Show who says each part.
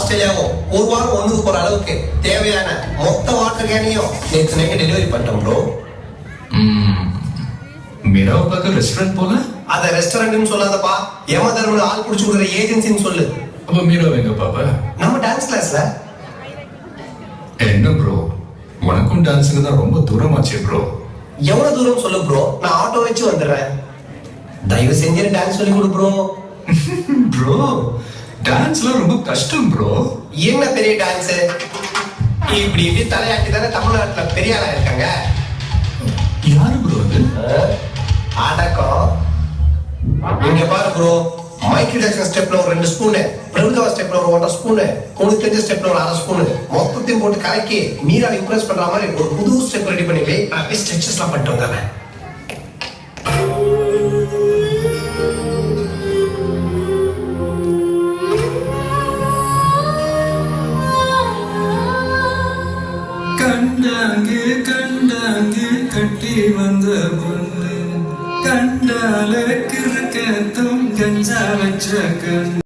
Speaker 1: ஆஸ்திரேலியாவும் ஒரு வாரம் ஒண்ணுக்கு போற அளவுக்கு தேவையான மொத்த வாட்டர் கேனையும் நேற்று நைட்டு டெலிவரி பண்ணிட்டோம் ப்ரோ.
Speaker 2: மீராவை பார்க்க ரெஸ்டாரண்ட் போல.
Speaker 1: அத ரெஸ்டாரண்ட்னு சொல்லாதப்பா, யம தர்மன் ஆள் புடிச்சு கொடுக்குற ஏஜென்சின்னு சொல்லு.
Speaker 2: அப்ப மீராவை எங்க பாப்பா?
Speaker 1: நம்ம டான்ஸ் கிளாஸ்ல.
Speaker 2: என்ன ப்ரோ, உனக்கும் டான்ஸுக்கு தான் ரொம்ப தூரமாச்சு ப்ரோ.
Speaker 1: எவ்வளவு தூரம் சொல்லு ப்ரோ, நான் ஆட்டோ வச்சு வந்துடுறேன். தயவு செஞ்சு டான்ஸ் சொல்லி கொடு ப்ரோ.
Speaker 2: ப்ரோ டான்ஸ்லாம் ரொம்ப கஷ்டம் ப்ரோ.
Speaker 1: என்ன பெரிய டான்ஸ்? இப்படி இப்படி தலையாட்டி தானே தமிழ்நாட்டுல பெரிய ஆளா இருக்காங்க.
Speaker 2: யாரு ப்ரோ அது?
Speaker 1: அடக்கம். இங்க பாரு ப்ரோ, மைக்கேல் ஜாக்சன் ஸ்டெப்ல ஒரு 2 ஸ்பூனு, பிரபுதேவா ஸ்டெப்ல ஒரு 1.5 ஸ்பூனு, உனக்கு தெரிஞ்ச ஸ்டெப்ல ஒரு 1/2 ஸ்பூனு மொத்தத்தையும் போட்டு கலக்கி மீரா இம்ப்ரெஸ் பண்ற மாதிரி ஒரு புது ஸ்டெப் ரெடி பண்ணிட்டு அப்படியே ஸ்ட்ரெச்சஸ்லாம் பண்ணிட்டு வந்தாங்க.
Speaker 3: கண்டாங்கு கண்டாங்கு கட்டி வந்த பொண்ணு கண்டால கிறுக்கத்தும் கஞ்சா வச்ச கண்